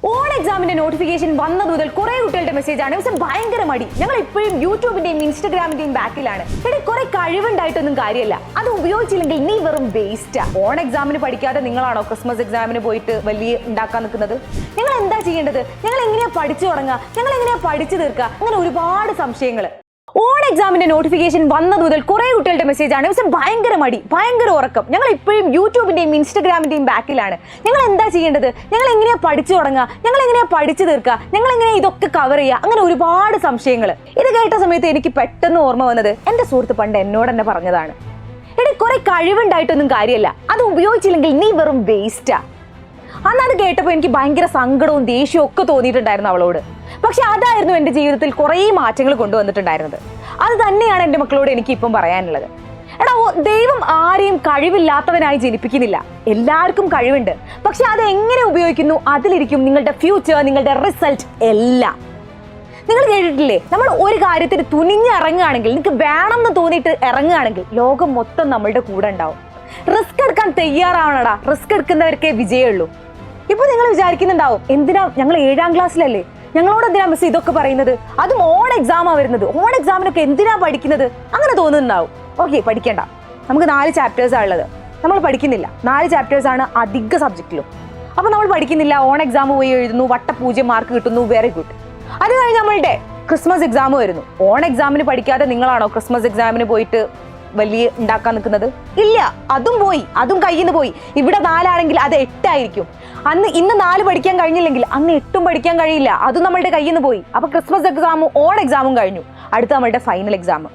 On എക്സാമിന്റെ notification വന്നത് മുതൽ കുറെ കുട്ടികളുടെ മെസ്സേജ് ആണ്. പക്ഷെ ഭയങ്കര മടി. ഞങ്ങൾ ഇപ്പോഴും യൂട്യൂബിന്റെയും ഇൻസ്റ്റാഗ്രാമിന്റെയും ബാക്കിലാണ്. ഇവിടെ കുറെ കഴിവുണ്ടായിട്ടൊന്നും കാര്യമല്ല. അത് ഉപയോഗിച്ചില്ലെങ്കിൽ നീ വെറും വേസ്റ്റാ. ഓൺ എക്സാമിന് പഠിക്കാതെ നിങ്ങളാണോ ക്രിസ്മസ് എക്സാമിന് പോയിട്ട് വലിയ ഉണ്ടാക്കാൻ നിൽക്കുന്നത്? നിങ്ങൾ എന്താ ചെയ്യേണ്ടത്? ഞങ്ങൾ എങ്ങനെയാ പഠിച്ചു തുടങ്ങുക? ഞങ്ങൾ എങ്ങനെയാ പഠിച്ചു തീർക്കുക? അങ്ങനെ ഒരുപാട് സംശയങ്ങൾ. ഓൺ എക്സാമിന്റെ നോട്ടിഫിക്കേഷൻ വന്നത് മുതൽ കുറെ കുട്ടികളുടെ മെസ്സേജ് ആണ്. പക്ഷെ ഭയങ്കര മടി, ഭയങ്കര ഉറക്കം. ഞങ്ങൾ ഇപ്പോഴും യൂട്യൂബിന്റെയും ഇൻസ്റ്റാഗ്രാമിന്റെയും ബാക്കിലാണ്. ഞങ്ങൾ എന്താ ചെയ്യേണ്ടത്? ഞങ്ങൾ എങ്ങനെയാ പഠിച്ചു തുടങ്ങുക? ഞങ്ങൾ എങ്ങനെയാ പഠിച്ചു തീർക്കുക? ഞങ്ങൾ എങ്ങനെയാ ഇതൊക്കെ കവർ ചെയ്യുക? അങ്ങനെ ഒരുപാട് സംശയങ്ങൾ. ഇത് കേട്ട സമയത്ത് എനിക്ക് പെട്ടെന്ന് ഓർമ്മ വന്നത് എന്റെ സുഹൃത്ത് പണ്ട് എന്നോട് തന്നെ പറഞ്ഞതാണ്. എടി, കുറെ കഴിവുണ്ടായിട്ടൊന്നും കാര്യമല്ല. അത് ഉപയോഗിച്ചില്ലെങ്കിൽ നീ വെറും വേസ്റ്റാ. അന്ന് അത് കേട്ടപ്പോൾ എനിക്ക് ഭയങ്കര സങ്കടവും ദേഷ്യവും ഒക്കെ തോന്നിയിട്ടുണ്ടായിരുന്നു അവളോട്. പക്ഷെ അതായിരുന്നു എൻ്റെ ജീവിതത്തിൽ കുറേ മാറ്റങ്ങൾ കൊണ്ടുവന്നിട്ടുണ്ടായിരുന്നത്. അത് തന്നെയാണ് എൻ്റെ മക്കളോട് എനിക്ക് ഇപ്പം പറയാനുള്ളത്. എടാ, ദൈവം ആരെയും കഴിവില്ലാത്തവനായി ജനിപ്പിക്കുന്നില്ല. എല്ലാവർക്കും കഴിവുണ്ട്. പക്ഷെ അത് എങ്ങനെ ഉപയോഗിക്കുന്നു അതിലിരിക്കും നിങ്ങളുടെ ഫ്യൂച്ചർ, നിങ്ങളുടെ റിസൾട്ട് എല്ലാം. നിങ്ങൾ കേട്ടിട്ടില്ലേ, നമ്മൾ ഒരു കാര്യത്തിന് തുനിഞ്ഞ് ഇറങ്ങുകയാണെങ്കിൽ, നിങ്ങൾക്ക് വേണമെന്ന് തോന്നിയിട്ട് ഇറങ്ങുകയാണെങ്കിൽ ലോകം മൊത്തം നമ്മളുടെ കൂടെ ഉണ്ടാവും. റിസ്ക് എടുക്കാൻ തയ്യാറാവണടാ. റിസ്ക് എടുക്കുന്നവർക്കേ വിജയമുള്ളൂ. ഇപ്പൊ നിങ്ങൾ വിചാരിക്കുന്നുണ്ടാവും, എന്തിനാ ഞങ്ങൾ 7ാം ക്ലാസ്സിലല്ലേ, ഞങ്ങളോട് എന്തിനാ മിസ് ഇതൊക്കെ പറയുന്നത്? അതും ഓൺ എക്സാമാ വരുന്നത്. ഓൺ എക്സാമിനൊക്കെ എന്തിനാ പഠിക്കുന്നത്? അങ്ങനെ തോന്നുന്നുണ്ടാവും. ഓക്കെ, പഠിക്കേണ്ട. നമുക്ക് 4 ചാപ്റ്റേഴ്സാണ് ഉള്ളത്. നമ്മൾ പഠിക്കുന്നില്ല. 4 ചാപ്റ്റേഴ്സാണ് അധിക സബ്ജക്റ്റിലും. അപ്പൊ നമ്മൾ പഠിക്കുന്നില്ല. ഓൺ എക്സാം പോയി എഴുതുന്നു, വട്ട 0 മാർക്ക് കിട്ടുന്നു, വെരി ഗുഡ്. അത് കഴിഞ്ഞ് നമ്മളുടെ ക്രിസ്മസ് എക്സാം വരുന്നു. ഓൺ എക്സാമിന് പഠിക്കാതെ നിങ്ങളാണോ ക്രിസ്മസ് എക്സാമിന് പോയിട്ട് വലിയ ഉണ്ടാക്കാൻ നിൽക്കുന്നത്? ഇല്ല, അതും പോയി, അതും കയ്യിൽ നിന്ന് പോയി. ഇവിടെ 4 ആണെങ്കിൽ അത് 8 ആയിരിക്കും. ഇന്ന് 4 പഠിക്കാൻ കഴിഞ്ഞില്ലെങ്കിൽ അന്ന് 8ഉം പഠിക്കാൻ കഴിയില്ല. അതും നമ്മളുടെ കയ്യിൽ നിന്ന് പോയി. അപ്പൊ ക്രിസ്മസ് എക്സാമും ഓൺ എക്സാമും കഴിഞ്ഞു. അടുത്ത നമ്മളുടെ ഫൈനൽ എക്സാം.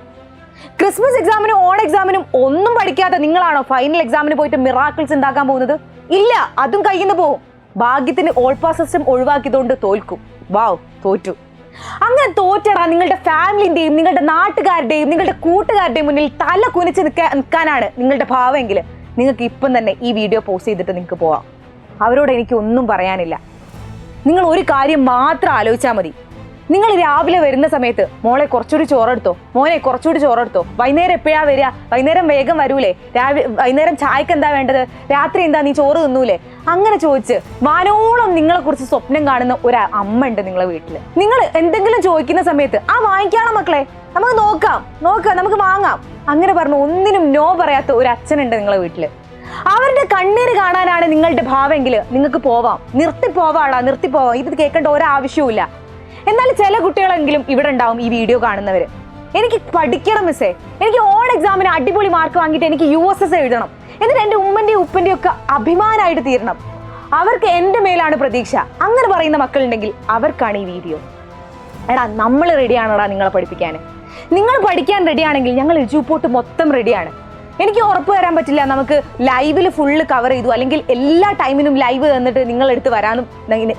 ക്രിസ്മസ് എക്സാമിനും ഓൺ എക്സാമിനും ഒന്നും പഠിക്കാതെ നിങ്ങളാണോ ഫൈനൽ എക്സാമിന് പോയിട്ട് മിറാക്കിൾസ് ഉണ്ടാക്കാൻ പോകുന്നത്? ഇല്ല, അതും കയ്യിൽ നിന്ന് പോകും. ഭാഗ്യത്തിന് ഓൾ പാസ് സിസ്റ്റം ഒഴിവാക്കിയതുകൊണ്ട് തോൽക്കും. വാവ്, തോറ്റു. അങ്ങനെ തോറ്റടാ നിങ്ങളുടെ ഫാമിലിന്റെയും നിങ്ങളുടെ നാട്ടുകാരുടെയും നിങ്ങളുടെ കൂട്ടുകാരുടെയും മുന്നിൽ തല കുനിച്ച് നിൽക്കാനാണ് നിങ്ങളുടെ ഭാവമെങ്കിൽ നിങ്ങൾക്ക് ഇപ്പം തന്നെ ഈ വീഡിയോ പോസ്റ്റ് ചെയ്തിട്ട് നിങ്ങൾക്ക് പോവാം. അവരോട് എനിക്ക് ഒന്നും പറയാനില്ല. നിങ്ങൾ ഒരു കാര്യം മാത്രം ആലോചിച്ചാൽ മതി. നിങ്ങൾ രാവിലെ വരുന്ന സമയത്ത് മോളെ കുറച്ചുകൂടി ചോറെടുത്തോ, മോനെ കുറച്ചുകൂടി ചോറെടുത്തോ, വൈകുന്നേരം എപ്പോഴാ വരിക, വൈകുന്നേരം വേഗം വരൂലേ, വൈകുന്നേരം ചായക്ക് എന്താ വേണ്ടത്, രാത്രി എന്താ നീ ചോറ് തിന്നൂലേ, അങ്ങനെ ചോദിച്ച് വാനോളം നിങ്ങളെ കുറിച്ച് സ്വപ്നം കാണുന്ന ഒരു അമ്മ ഉണ്ട് നിങ്ങളെ വീട്ടിൽ. നിങ്ങൾ എന്തെങ്കിലും ചോദിക്കുന്ന സമയത്ത് വാങ്ങിക്കാണോ മക്കളെ, നമുക്ക് നോക്കാം, നമുക്ക് വാങ്ങാം, അങ്ങനെ പറഞ്ഞു ഒന്നിനും നോ പറയാത്ത ഒരു അച്ഛനുണ്ട് നിങ്ങളെ വീട്ടിൽ. അവരുടെ കണ്ണീര് കാണാനാണ് നിങ്ങളുടെ ഭാവമെങ്കിൽ നിങ്ങൾക്ക് പോവാം. നിർത്തിപ്പോവാം. ഇത് കേൾക്കേണ്ട ഒരാവശ്യവും. എന്നാൽ ചില കുട്ടികളെങ്കിലും ഇവിടെ ഉണ്ടാവും ഈ വീഡിയോ കാണുന്നവര്. എനിക്ക് പഠിക്കണം മിസ്സേ, എനിക്ക് ഓൺ എക്സാമിന് അടിപൊളി മാർക്ക് വാങ്ങിയിട്ട് എനിക്ക് USS എഴുതണം, എന്നിട്ട് എൻ്റെ ഉമ്മൻ്റെയും ഉപ്പൻ്റെയും ഒക്കെ അഭിമാനമായിട്ട് തീരണം, അവർക്ക് എൻ്റെ മേലാണ് പ്രതീക്ഷ, അങ്ങനെ പറയുന്ന മക്കളുണ്ടെങ്കിൽ അവർക്കാണ് ഈ വീഡിയോ. എടാ, നമ്മൾ റെഡിയാണോടാ നിങ്ങളെ പഠിപ്പിക്കാൻ? നിങ്ങൾ പഠിക്കാൻ റെഡിയാണെങ്കിൽ ഞങ്ങൾ എജുപോർട്ട് മൊത്തം റെഡിയാണ്. എനിക്ക് ഉറപ്പ് തരാൻ പറ്റില്ല നമുക്ക് ലൈവിൽ ഫുള്ള് കവർ ചെയ്തു അല്ലെങ്കിൽ എല്ലാ ടൈമിനും ലൈവ് തന്നിട്ട് നിങ്ങളെടുത്ത് വരാനും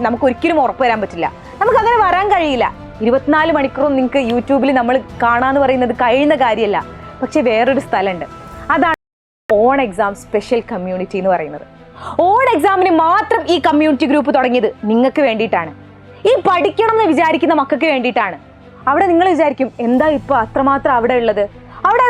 നമുക്ക് ഒരിക്കലും ഉറപ്പ് തരാൻ പറ്റില്ല. നമുക്കങ്ങനെ വരാൻ കഴിയില്ല. 24 മണിക്കൂറും നിങ്ങൾക്ക് യൂട്യൂബിൽ നമ്മൾ കാണാന്ന് പറയുന്നത് കഴിയുന്ന കാര്യമല്ല. പക്ഷെ വേറൊരു സ്ഥലമുണ്ട്, അതാണ് ഓൺ എക്സാം സ്പെഷ്യൽ കമ്മ്യൂണിറ്റി എന്ന് പറയുന്നത്. ഓൺ എക്സാമിന് മാത്രം ഈ കമ്മ്യൂണിറ്റി ഗ്രൂപ്പ് തുടങ്ങിയത് നിങ്ങൾക്ക് വേണ്ടിയിട്ടാണ്. ഈ പഠിക്കണം എന്ന് വിചാരിക്കുന്ന മക്കൾക്ക് വേണ്ടിയിട്ടാണ്. അവിടെ നിങ്ങൾ വിചാരിക്കും, എന്താ ഇപ്പൊ അത്രമാത്രം അവിടെ ഉള്ളത്? അവിടെ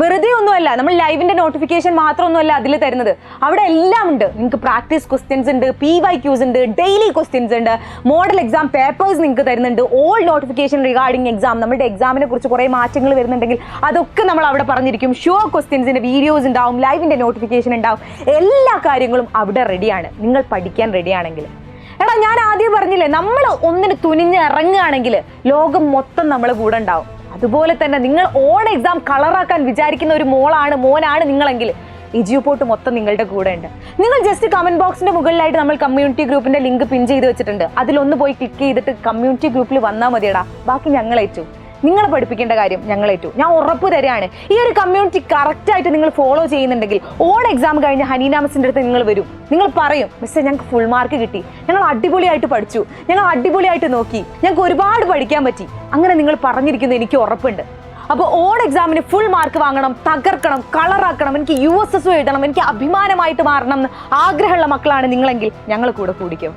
വെറുതെ ഒന്നുമല്ല, നമ്മൾ ലൈവിന്റെ നോട്ടിഫിക്കേഷൻ മാത്രമൊന്നുമല്ല അതിൽ തരുന്നത്. അവിടെ എല്ലാം ഉണ്ട്. നിങ്ങൾക്ക് പ്രാക്ടീസ് ക്വസ്റ്റ്യൻസ് ഉണ്ട്, PYQs ഉണ്ട്, ഡെയിലി ക്വസ്റ്റ്യൻസ് ഉണ്ട്, മോഡൽ എക്സാം പേപ്പേഴ്സ് നിങ്ങൾക്ക് തരുന്നുണ്ട്, ഓൾ നോട്ടിഫിക്കേഷൻ റിഗാർഡിംഗ് എക്സാം. നമ്മുടെ എക്സാമിനെ കുറിച്ച് കുറേ മാറ്റങ്ങൾ വരുന്നുണ്ടെങ്കിൽ അതൊക്കെ നമ്മൾ അവിടെ പറഞ്ഞിരിക്കും. ഷുവർ ക്വസ്റ്റ്യൻസിന്റെ വീഡിയോസ് ഉണ്ടാവും, ലൈവിന്റെ നോട്ടിഫിക്കേഷൻ ഉണ്ടാവും. എല്ലാ കാര്യങ്ങളും അവിടെ റെഡിയാണ്, നിങ്ങൾ പഠിക്കാൻ റെഡിയാണെങ്കിൽ. എടാ, ഞാൻ ആദ്യം പറഞ്ഞില്ലേ, നമ്മൾ ഒന്നിന് തുനിഞ്ഞ് ഇറങ്ങുകയാണെങ്കിൽ ലോകം മൊത്തം നമ്മളെ കൂടെ ഉണ്ടാവും. അതുപോലെ തന്നെ നിങ്ങൾ ഓൺ എക്സാം കളറാക്കാൻ വിചാരിക്കുന്ന ഒരു മോനാണ് നിങ്ങളെങ്കിൽ എജുപോർട്ട് മൊത്തം നിങ്ങളുടെ കൂടെ ഉണ്ട്. നിങ്ങൾ ജസ്റ്റ് കമന്റ് ബോക്സിന്റെ മുകളിലായിട്ട് നമ്മൾ കമ്മ്യൂണിറ്റി ഗ്രൂപ്പിന്റെ ലിങ്ക് പിൻ ചെയ്ത് വെച്ചിട്ടുണ്ട്. അതിലൊന്ന് പോയി ക്ലിക്ക് ചെയ്തിട്ട് കമ്മ്യൂണിറ്റി ഗ്രൂപ്പിൽ വന്നാൽ മതിയടാ. ബാക്കി ഞങ്ങളേറ്റു. നിങ്ങളെ പഠിപ്പിക്കേണ്ട കാര്യം ഞങ്ങളേറ്റു. ഞാൻ ഉറപ്പ് തരാണ്, ഈ ഒരു കമ്മ്യൂണിറ്റി കറക്റ്റായിട്ട് നിങ്ങൾ ഫോളോ ചെയ്യുന്നുണ്ടെങ്കിൽ ഓൺ എക്സാം കഴിഞ്ഞ് ഹനീന മിസ്സിൻ്റെ അടുത്ത് നിങ്ങൾ വരും. നിങ്ങൾ പറയും, മിസ്സേ ഞങ്ങൾക്ക് ഫുൾ മാർക്ക് കിട്ടി, ഞങ്ങൾ അടിപൊളിയായിട്ട് പഠിച്ചു, ഞങ്ങൾ അടിപൊളിയായിട്ട് നോക്കി, ഞങ്ങൾക്ക് ഒരുപാട് പഠിക്കാൻ പറ്റി. അങ്ങനെ നിങ്ങൾ പറഞ്ഞിരിക്കുന്നത് എനിക്ക് ഉറപ്പുണ്ട്. അപ്പോൾ ഓൺ എക്സാമിന് ഫുൾ മാർക്ക് വാങ്ങണം, തകർക്കണം, കളറാക്കണം, എനിക്ക് USS എഴുതണം, എനിക്ക് അഭിമാനമായിട്ട് മാറണം എന്ന് ആഗ്രഹമുള്ള മക്കളാണ് നിങ്ങളെങ്കിൽ ഞങ്ങൾ കൂടെ കൂടിക്കും.